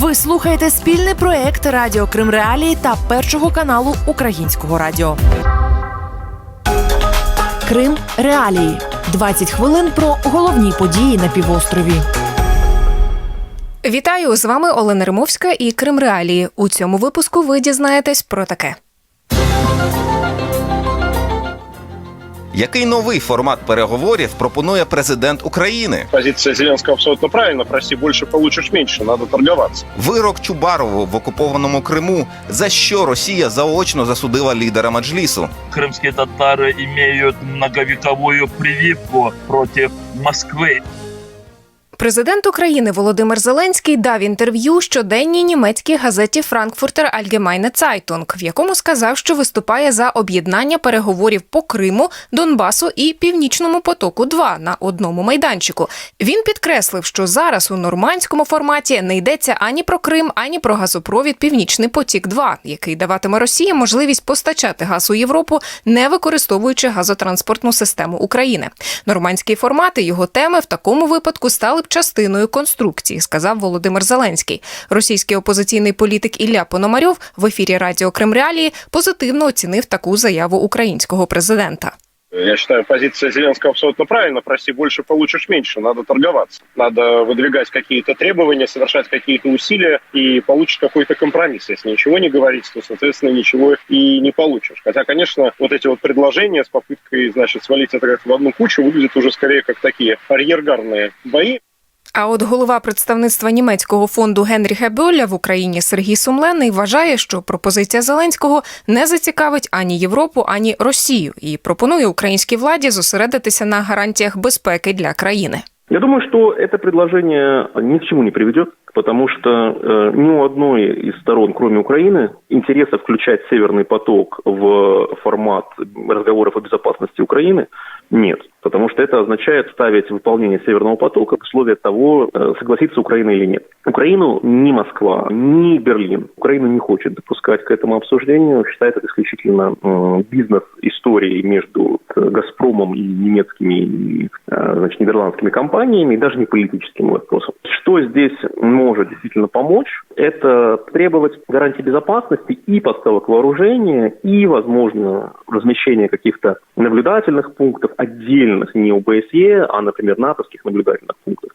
Ви слухаєте спільний проєкт Радіо Крим Реалії та Першого каналу Українського радіо. Крим Реалії. 20 хвилин про головні події на півострові. Вітаю! З вами Олена Римовська і Крим Реалії. У цьому випуску ви дізнаєтесь про таке. Який новий формат переговорів пропонує президент України? Позиція Зеленського абсолютно правильна. Прости більше, получиш менше. Треба торгуватися. Вирок Чубарову в окупованому Криму. За що Росія заочно засудила лідера Меджлісу? Крымские татары имеют многовековую прививку против Москвы. Президент України Володимир Зеленський дав інтерв'ю щоденній німецькій газеті «Frankfurter Allgemeine Zeitung», в якому сказав, що виступає за об'єднання переговорів по Криму, Донбасу і Північному потоку-2 на одному майданчику. Він підкреслив, що зараз у нормандському форматі не йдеться ані про Крим, ані про газопровід «Північний потік-2», який даватиме Росії можливість постачати газ у Європу, не використовуючи газотранспортну систему України. Нормандський формат і його теми в такому випадку стали частиною конструкції, сказав Володимир Зеленський. Російський опозиційний політик Ілля Пономарьов в ефірі Радіо Крим Реалії позитивно оцінив таку заяву українського президента. Я считаю, позиция Зеленского абсолютно правильна. Прости больше, получишь меньше. Надо торговаться. Надо выдвигать какие-то требования, совершать какие-то усилия и получишь какой-то компромисс. Если ничего не говорить, то, соответственно, ничего и не получишь. Хотя, конечно, вот эти вот предложения с попыткой, значит, свалить это как в одну кучу выглядят уже скорее как такие арьергарные бои. А от голова представництва німецького фонду Генріха Бьоля в Україні Сергій Сумленний вважає, що пропозиція Зеленського не зацікавить ані Європу, ані Росію і пропонує українській владі зосередитися на гарантіях безпеки для країни. Я думаю, что это предложение ни к чему не приведет, потому что ни у одной из сторон, кроме Украины, интереса включать Северный поток в формат разговоров о безопасности Украины нет. Потому что это означает ставить выполнение Северного потока в условия того, согласится Украина или нет. Украину ни Москва, ни Берлин. Украина не хочет допускать к этому обсуждению, считает это исключительно бизнес-историей между «Газпромом» и немецкими, значит, нидерландскими компаниями, и даже не политическим вопросом. Что здесь может действительно помочь? Это требовать гарантий безопасности и поставок вооружения, и, возможно, размещение каких-то наблюдательных пунктов, отдельных, не ОБСЄ, а, например, натовских наблюдательных пунктов.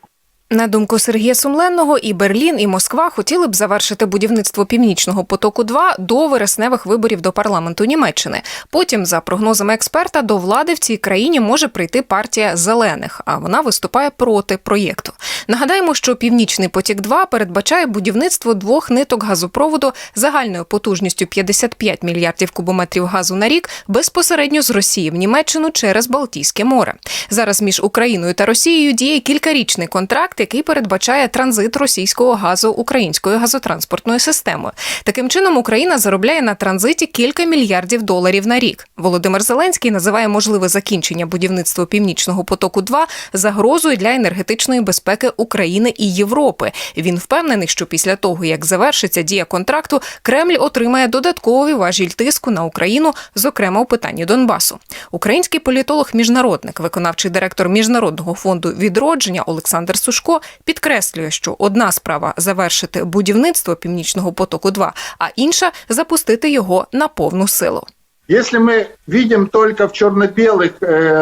На думку Сергія Сумленного, і Берлін, і Москва хотіли б завершити будівництво Північного потоку-2 до вересневих виборів до парламенту Німеччини. Потім, за прогнозами експерта, до влади в цій країні може прийти партія «Зелених», а вона виступає проти проєкту. Нагадаємо, що Північний потік-2 передбачає будівництво 2 ниток газопроводу загальною потужністю 55 мільярдів кубометрів газу на рік безпосередньо з Росії в Німеччину через Балтійське море. Зараз між Україною та Росією діє кількарічний контракт, який передбачає транзит російського газу українською газотранспортною системою. Таким чином, Україна заробляє на транзиті кілька мільярдів доларів на рік. Володимир Зеленський називає можливе закінчення будівництва Північного потоку-2 загрозою для енергетичної безпеки України і Європи. Він впевнений, що після того, як завершиться дія контракту, Кремль отримає додатковий важіль тиску на Україну, зокрема у питанні Донбасу. Український політолог-міжнародник, виконавчий директор Міжнародного фонду «Відродження» Олександр Сушко підкреслює, що одна справа – завершити будівництво Північного потоку-2, а інша – запустити його на повну силу. Если мы видим только в черно-белых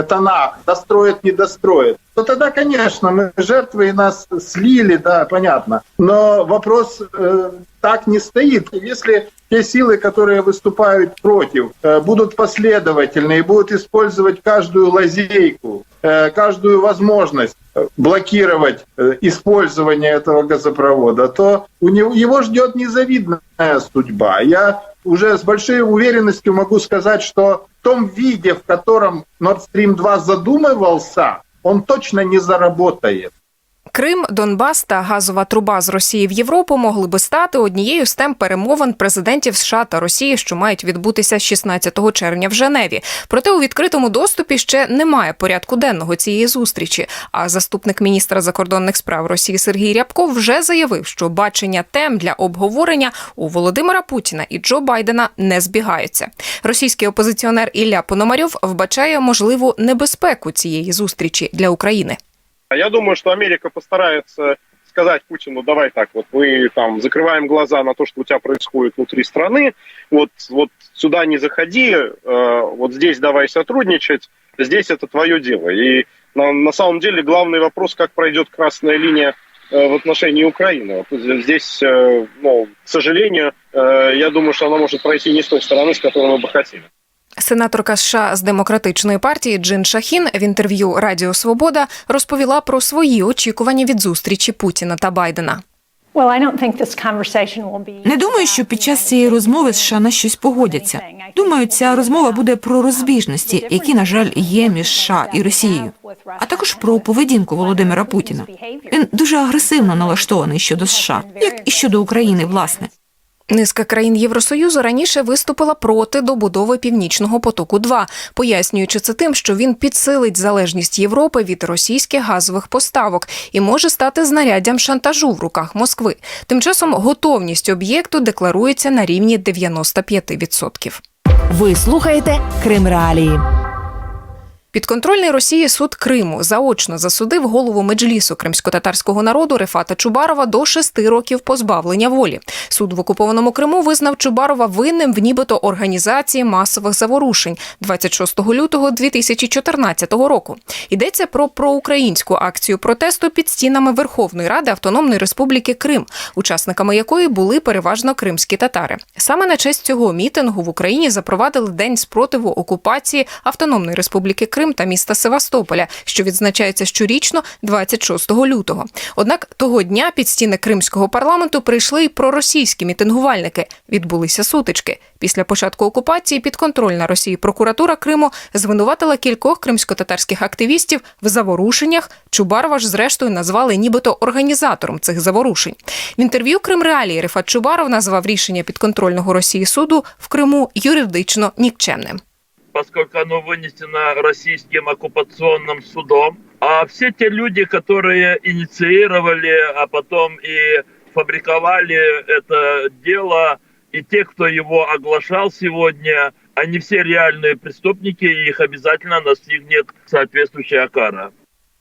тонах, достроят, не достроят, то тогда, конечно, мы жертвы и нас слили, да, понятно. Но вопрос так не стоит. Если те силы, которые выступают против, будут последовательны и будут использовать каждую лазейку, каждую возможность блокировать использование этого газопровода, то его ждет незавидная судьба. Я уже с большой уверенностью могу сказать, что в том виде, в котором Nord Stream 2 задумывался, он точно не заработает. Крим, Донбас та газова труба з Росії в Європу могли би стати однією з тем перемовин президентів США та Росії, що мають відбутися 16 червня в Женеві. Проте у відкритому доступі ще немає порядку денного цієї зустрічі. А заступник міністра закордонних справ Росії Сергій Рябков вже заявив, що бачення тем для обговорення у Володимира Путіна і Джо Байдена не збігаються. Російський опозиціонер Ілля Пономарьов вбачає можливу небезпеку цієї зустрічі для України. Я думаю, что Америка постарается сказать Путину: давай так, вот мы там закрываем глаза на то, что у тебя происходит внутри страны, вот сюда не заходи, вот здесь давай сотрудничать, здесь это твое дело. И на самом деле главный вопрос, как пройдет красная линия в отношении Украины. Вот здесь, к сожалению, я думаю, что она может пройти не с той стороны, с которой мы бы хотели. Сенаторка США з Демократичної партії Джин Шахін в інтерв'ю Радіо Свобода розповіла про свої очікування від зустрічі Путіна та Байдена. Не думаю, що під час цієї розмови США на щось погодяться. Думаю, ця розмова буде про розбіжності, які, на жаль, є між США і Росією, а також про поведінку Володимира Путіна. Він дуже агресивно налаштований щодо США, як і щодо України, власне. Низка країн Євросоюзу раніше виступила проти добудови Північного потоку-2, пояснюючи це тим, що він підсилить залежність Європи від російських газових поставок і може стати знаряддям шантажу в руках Москви. Тим часом готовність об'єкту декларується на рівні 95%. Ви слухаєте Крим Реалії. Підконтрольний Росії суд Криму заочно засудив голову Меджлісу кримськотатарського народу Рефата Чубарова до 6 років позбавлення волі. Суд в окупованому Криму визнав Чубарова винним в нібито організації масових заворушень 26 лютого 2014 року. Йдеться про проукраїнську акцію протесту під стінами Верховної Ради Автономної Республіки Крим, учасниками якої були переважно кримські татари. Саме на честь цього мітингу в Україні запровадили День спротиву окупації Автономної Республіки Крим та міста Севастополя, що відзначається щорічно 26 лютого. Однак того дня під стіни кримського парламенту прийшли й проросійські мітингувальники. Відбулися сутички. Після початку окупації підконтрольна Росії прокуратура Криму звинуватила кількох кримськотатарських активістів в заворушеннях. Чубарова ж зрештою назвали нібито організатором цих заворушень. В інтерв'ю Крим Реалії Рефат Чубаров назвав рішення підконтрольного Росії суду в Криму юридично нікчемним. Поскольку оно вынесено российским оккупационным судом. А все те люди, которые инициировали, а потом и фабриковали это дело, и те, кто его оглашал сегодня, они все реальные преступники, и их обязательно настигнет соответствующая кара.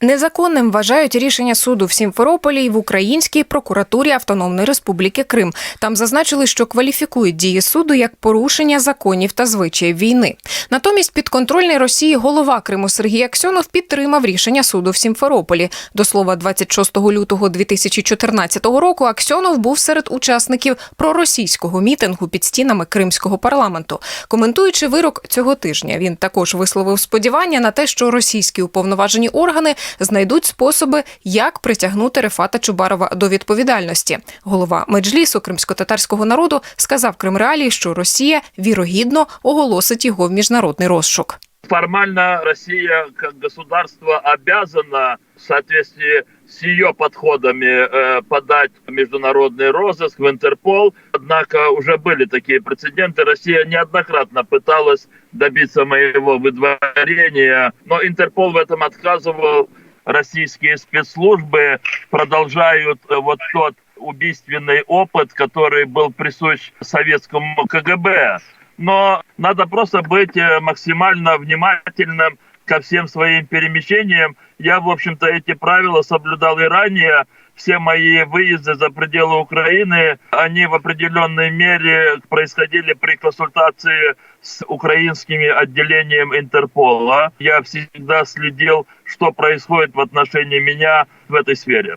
Незаконним вважають рішення суду в Сімферополі і в Українській прокуратурі Автономної Республіки Крим. Там зазначили, що кваліфікують дії суду як порушення законів та звичаїв війни. Натомість підконтрольний Росії голова Криму Сергій Аксьонов підтримав рішення суду в Сімферополі. До слова, 26 лютого 2014 року Аксьонов був серед учасників проросійського мітингу під стінами кримського парламенту. Коментуючи вирок цього тижня, він також висловив сподівання на те, що російські уповноважені органи знайдуть способи, як притягнути Рефата Чубарова до відповідальності. Голова Меджлісу кримськотатарського народу сказав Крим Реалії, що Росія вірогідно оголосить його в міжнародний розшук. Формально Россия как государство обязана в соответствии с ее подходами подать международный розыск в Интерпол. Однако уже были такие прецеденты. Россия неоднократно пыталась добиться моего выдворения, но Интерпол в этом отказывал. Российские спецслужбы продолжают вот тот убийственный опыт, который был присущ советскому КГБ. Но надо просто быть максимально внимательным ко всем своим перемещениям. Я, в общем-то, эти правила соблюдал и ранее. Все мои выезды за пределы Украины, они в определенной мере происходили при консультации с украинскими отделением Интерпола. Я всегда следил, что происходит в отношении меня в этой сфере.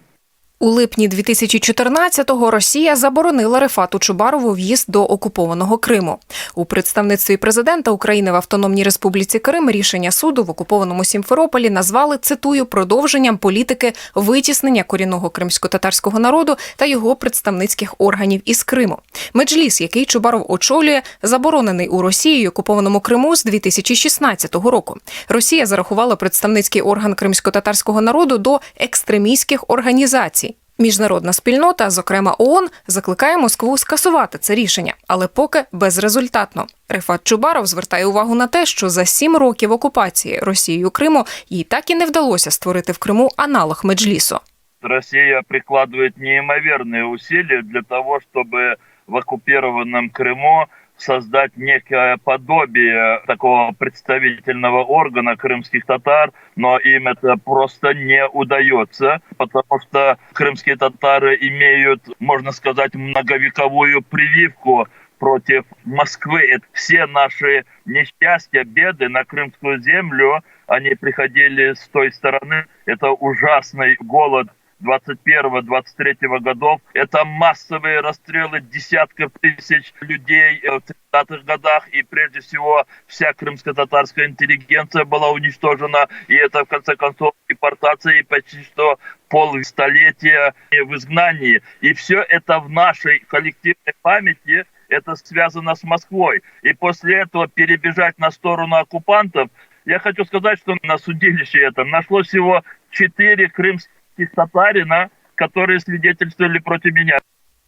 У липні 2014-го Росія заборонила Рефату Чубарову в'їзд до окупованого Криму. У представництві президента України в Автономній Республіці Крим рішення суду в окупованому Сімферополі назвали, цитую, продовженням політики витіснення корінного кримськотатарського народу та його представницьких органів із Криму. Меджліс, який Чубаров очолює, заборонений у Росії і окупованому Криму з 2016 року. Росія зарахувала представницький орган кримськотатарського народу до екстремістських організацій. Міжнародна спільнота, зокрема ООН, закликає Москву скасувати це рішення, але поки безрезультатно. Рефат Чубаров звертає увагу на те, що за 7 років окупації Росією Криму їй так і не вдалося створити в Криму аналог Меджлісу. Россия прикладывает неимоверные усилия для того, чтобы в оккупированном Крыму создать некое подобие такого представительного органа крымских татар, но им это просто не удается, потому что крымские татары имеют, можно сказать, многовековую прививку против Москвы. Все наши несчастья, беды на крымскую землю, они приходили с той стороны. Это ужасный голод 21-23 годов. Это массовые расстрелы десятков тысяч людей в 30-х годах. И прежде всего вся крымско-татарская интеллигенция была уничтожена. И это в конце концов депортация и почти что полстолетия в изгнании. И все это в нашей коллективной памяти, это связано с Москвой. И после этого перебежать на сторону оккупантов, я хочу сказать, что на судилище этом нашлось всего 4 крымских татарина, которые свидетельствовали проти мене.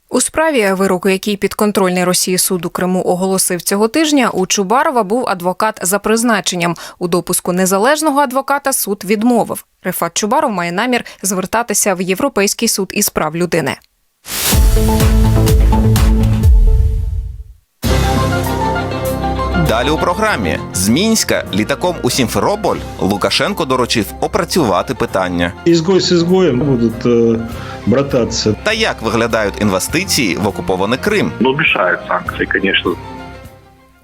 У справі, вироку який підконтрольний Росії суд у Криму оголосив цього тижня, у Чубарова був адвокат за призначенням. У допуску незалежного адвоката суд відмовив. Рефат Чубаров має намір звертатися в Європейський суд із прав людини. Далі у програмі. З Мінська літаком у Сімферополь Лукашенко доручив опрацювати питання. Изгой с изгоем будут брататься. Та як виглядають інвестиції в окупований Крим? Мешают санкции, конечно.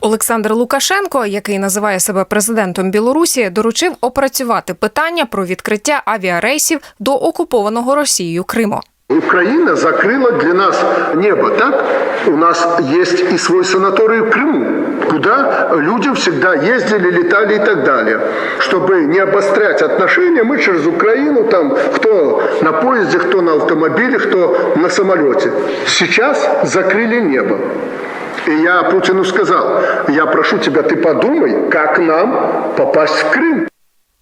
Олександр Лукашенко, який називає себе президентом Білорусі, доручив опрацювати питання про відкриття авіарейсів до окупованого Росією Криму. Украина закрыла для нас небо, так? У нас есть и свой санаторий в Крыму, куда люди всегда ездили, летали и так далее. Чтобы не обострять отношения, мы через Украину, там, кто на поезде, кто на автомобиле, кто на самолете. Сейчас закрыли небо. И я Путину сказал, я прошу тебя, ты подумай, как нам попасть в Крым.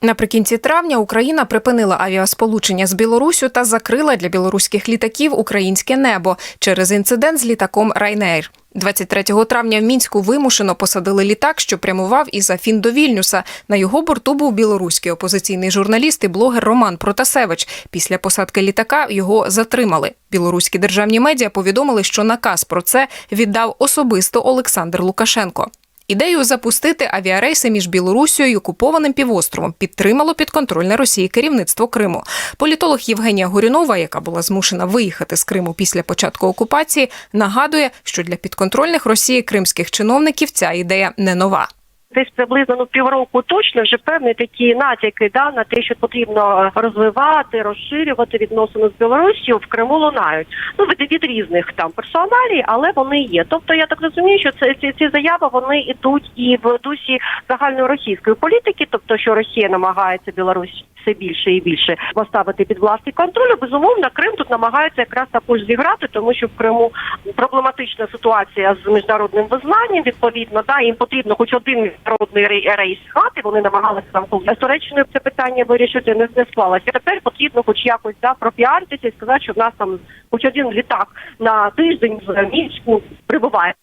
Наприкінці травня Україна припинила авіасполучення з Білоруссю та закрила для білоруських літаків українське небо через інцидент з літаком Ryanair. 23 травня в Мінську вимушено посадили літак, що прямував із Афін до Вільнюса. На його борту був білоруський опозиційний журналіст і блогер Роман Протасевич. Після посадки літака його затримали. Білоруські державні медіа повідомили, що наказ про це віддав особисто Олександр Лукашенко. Ідею запустити авіарейси між Білоруссю і окупованим півостровом підтримало підконтрольне Росії керівництво Криму. Політолог Євгенія Горюнова, яка була змушена виїхати з Криму після початку окупації, нагадує, що для підконтрольних Росії кримських чиновників ця ідея не нова. Десь приблизно півроку точно вже певні такі натяки на те, що потрібно розвивати, розширювати відносини з Білоруссю в Криму лунають. Від різних там персоналій, але вони є. Тобто я так розумію, що ці заяви вони йдуть і в дусі загальної російської політики, тобто що Росія намагається Білорусь все більше і більше поставити під власний контроль. Безумовно, Крим тут намагається якраз також зіграти, тому що в Криму проблематична ситуація з міжнародним визнанням, відповідно, їм потрібно хоч один міжнародний рейс грати, вони намагалися там з Туреччиною це питання вирішити, не склалося. Тепер потрібно хоч якось пропіаритися і сказати, що в нас там хоч один літак на тиждень в Мінську прибуває.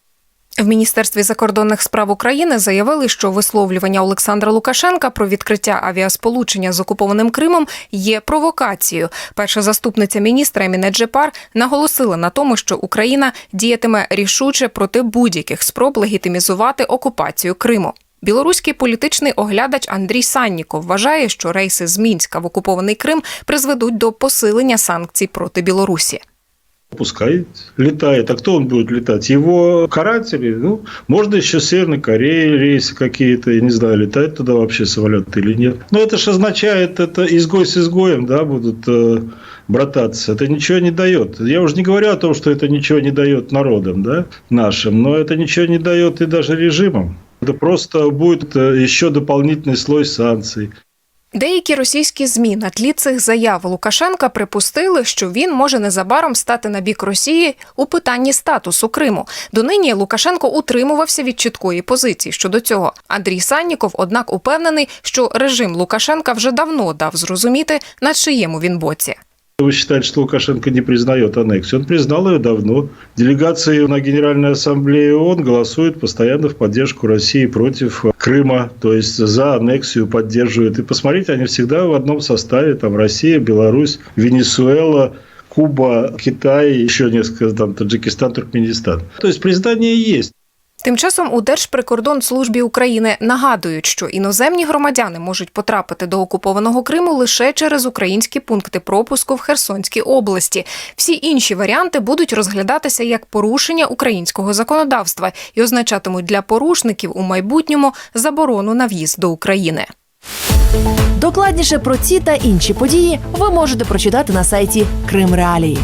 В Міністерстві закордонних справ України заявили, що висловлювання Олександра Лукашенка про відкриття авіасполучення з окупованим Кримом є провокацією. Перша заступниця міністра Еміне Джепар наголосила на тому, що Україна діятиме рішуче проти будь-яких спроб легітимізувати окупацію Криму. Білоруський політичний оглядач Андрій Санніков вважає, що рейси з Мінська в окупований Крим призведуть до посилення санкцій проти Білорусі. Пускай летает. А кто он будет летать? Его каратели? Можно еще с Северной Кореи рейсы какие-то, я не знаю, летают туда вообще самолеты или нет. Но это же означает, это изгой с изгоем, будут брататься. Это ничего не дает. Я уже не говорю о том, что это ничего не дает народам, нашим, но это ничего не дает и даже режимам. Это просто будет еще дополнительный слой санкций. Деякі російські ЗМІ на тлі цих заяв Лукашенка припустили, що він може незабаром стати на бік Росії у питанні статусу Криму. Донині Лукашенко утримувався від чіткої позиції щодо цього. Андрій Санніков, однак, упевнений, що режим Лукашенка вже давно дав зрозуміти, на чиєму він боці. Вы считаете, что Лукашенко не признает аннексию? Он признал ее давно. Делегации на Генеральной Ассамблее ООН голосуют постоянно в поддержку России против Крыма, то есть за аннексию поддерживают. И посмотрите, они всегда в одном составе, там Россия, Беларусь, Венесуэла, Куба, Китай, еще несколько, там Таджикистан, Туркменистан. То есть признание есть. Тим часом у Держприкордонслужбі України нагадують, що іноземні громадяни можуть потрапити до окупованого Криму лише через українські пункти пропуску в Херсонській області. Всі інші варіанти будуть розглядатися як порушення українського законодавства і означатимуть для порушників у майбутньому заборону на в'їзд до України. Докладніше про ці та інші події ви можете прочитати на сайті Крим Реалії.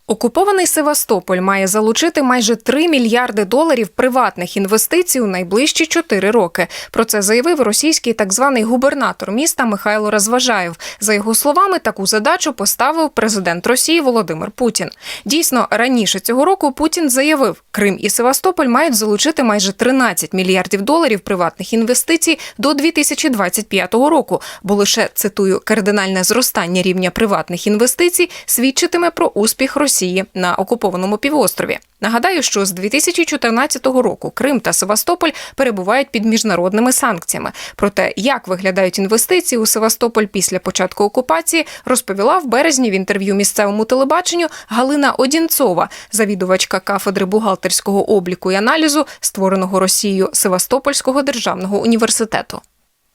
Окупований Севастополь має залучити майже 3 мільярди доларів приватних інвестицій у найближчі 4 роки. Про це заявив російський так званий губернатор міста Михайло Розважаєв. За його словами, таку задачу поставив президент Росії Володимир Путін. Дійсно, раніше цього року Путін заявив, Крим і Севастополь мають залучити майже 13 мільярдів доларів приватних інвестицій до 2025 року, бо лише, цитую, кардинальне зростання рівня приватних інвестицій свідчитиме про успіх Росії на окупованому півострові. Нагадаю, що з 2014 року Крим та Севастополь перебувають під міжнародними санкціями. Про те, як виглядають інвестиції у Севастополь після початку окупації, розповіла в березні в інтерв'ю місцевому телебаченню Галина Одінцова, завідувачка кафедри бухгалтерського обліку і аналізу, створеного Росією Севастопольського державного університету.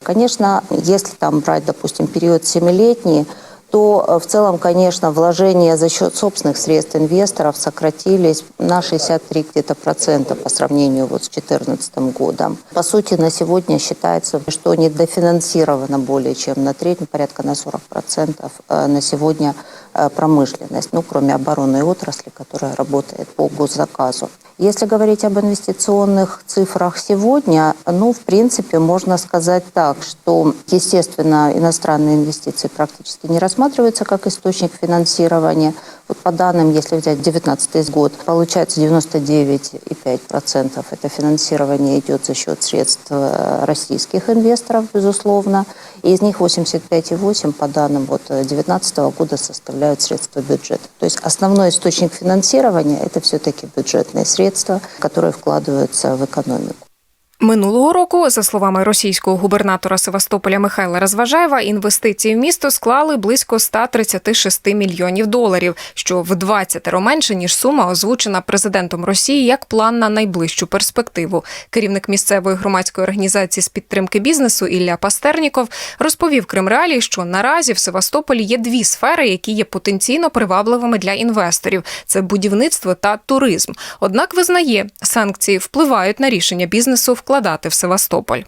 Конечно, если там брать, допустим, период 7-летний, то в целом, конечно, вложения за счет собственных средств инвесторов сократились на 63 где-то процента по сравнению вот с 2014 годом. По сути, на сегодня считается, что недофинансировано более чем на треть, порядка на 40% на сегодня промышленность, кроме оборонной отрасли, которая работает по госзаказу. Если говорить об инвестиционных цифрах сегодня, в принципе, можно сказать так, что, естественно, иностранные инвестиции практически не рассматриваются как источник финансирования. Вот по данным, если взять 2019 год, получается 99,5% это финансирование идет за счет средств российских инвесторов, безусловно, и из них 85,8% по данным 2019 года составляют средства бюджета. То есть основной источник финансирования – это все-таки бюджетные средства, которые вкладываются в экономику. Минулого року, за словами російського губернатора Севастополя Михайла Розважаєва, інвестиції в місто склали близько 136 мільйонів доларів, що в 20 менше, ніж сума, озвучена президентом Росії як план на найближчу перспективу. Керівник місцевої громадської організації з підтримки бізнесу Ілля Пастерніков розповів Крим Реалії, що наразі в Севастополі є дві сфери, які є потенційно привабливими для інвесторів – це будівництво та туризм. Однак визнає, санкції впливають на рішення бізнесу вкладати в Севастополь.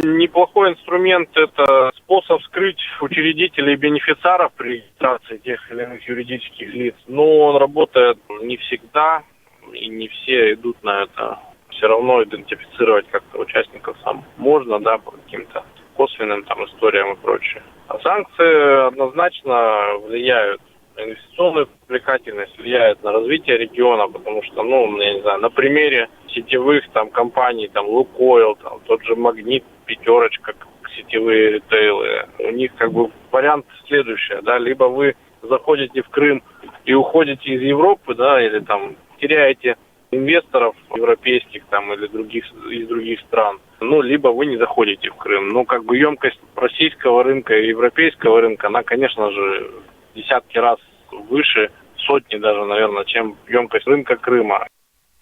Неплохой инструмент – это способ скрыть учредителей и бенефициаров при регистрации тех или иных юридических лиц. Но он работает не всегда, и не все идут на это. Все равно идентифицировать как-то участников сам можно, да, по каким-то косвенным историям и прочее. А санкции однозначно влияют на инвестиционную привлекательность, влияют на развитие региона, потому что, я не знаю, на примере сетевых компаний, Лукойл, тот же Магнит, Пятерочка, сетевые ритейлы, у них вариант следующий, да, либо вы заходите в Крым и уходите из Европы, да, или теряете инвесторов европейских или из других стран, либо вы не заходите в Крым. Емкость российского рынка и европейского рынка, она, конечно же, десятки раз выше, сотни даже, наверное, чем емкость рынка Крыма.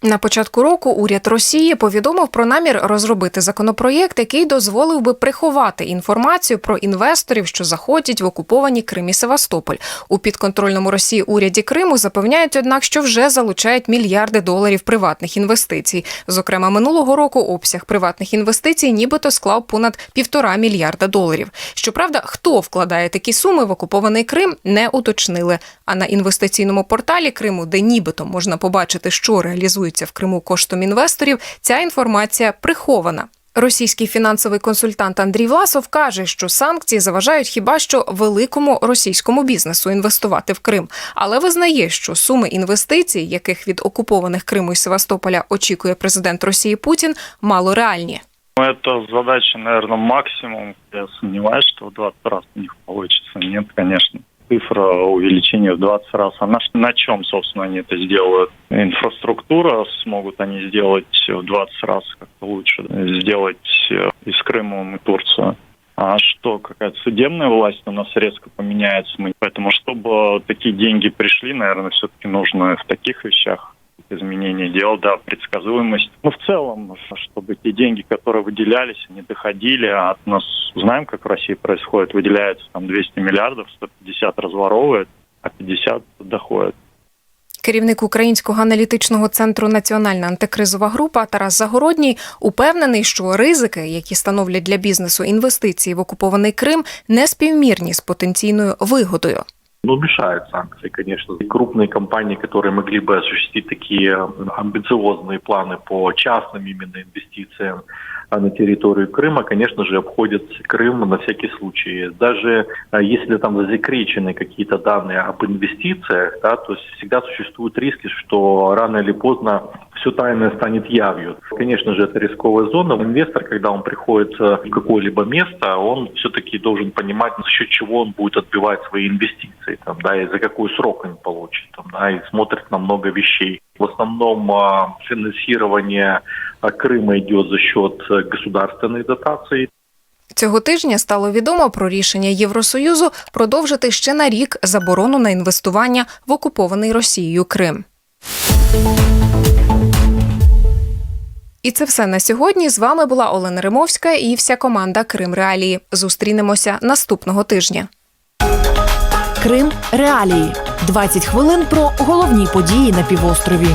На початку року уряд Росії повідомив про намір розробити законопроєкт, який дозволив би приховати інформацію про інвесторів, що заходять в окуповані Крим і Севастополь. У підконтрольному Росії уряді Криму запевняють, однак, що вже залучають мільярди доларів приватних інвестицій. Зокрема, минулого року обсяг приватних інвестицій нібито склав понад 1,5 мільярда доларів. Щоправда, хто вкладає такі суми в окупований Крим, не уточнили. А на інвестиційному порталі Криму, де нібито можна побачити, що реалізується в Криму коштом інвесторів, ця інформація прихована. Російський фінансовий консультант Андрій Власов каже, що санкції заважають хіба що великому російському бізнесу інвестувати в Крим. Але визнає, що суми інвестицій, яких від окупованих Криму і Севастополя очікує президент Росії Путін, мало реальні. Это задача, наверное, максимум. Я сомневаюсь, что в 20 раз у них получится. Нет, конечно. Цифра увеличения в 20 раз. А на чем, собственно, они это сделают? Инфраструктура смогут они сделать в 20 раз как-то лучше. Сделать и с Крымом, и Турцию. А что, какая-то судебная власть у нас резко поменяется. Поэтому, чтобы такие деньги пришли, наверное, все-таки нужно в таких вещах изменение дел, да, предсказуемость. Но в целом, чтобы те деньги, которые выделялись, не доходили, а у нас знаем, как в России происходит, выделяется там 200 миллиардов, 150 разворовывает, а 50 доходит. Керівник Українського аналітичного центру «Національна антикризова група» Тарас Загородній упевнений, що ризики, які становлять для бізнесу інвестиції в окупований Крим, не співмірні з потенційною вигодою. Мешают санкции, конечно. И крупные компании, которые могли бы осуществить такие амбициозные планы по частным именно инвестициям на территорию Крыма, конечно же, обходят Крым на всякий случай. Даже если там засекречены какие-то данные об инвестициях, да, то всегда существуют риски, что рано или поздно все тайное станет явью. Конечно же, это рисковая зона. Инвестор, когда он приходит в какое-либо место, он все-таки должен понимать, за счет чего он будет отбивать свои инвестиции, там, да, и за какой срок он получит, там, да, и смотрит на много вещей. В основном финансирование Крыма идет за счет государственной дотации. Цього тижня стало відомо про рішення Євросоюзу продовжити ще на рік заборону на інвестування в окупований Росією Крим. І це все на сьогодні. З вами була Олена Римовська і вся команда Крим Реалії. Зустрінемося наступного тижня. Крим Реалії. 20 хвилин про головні події на півострові.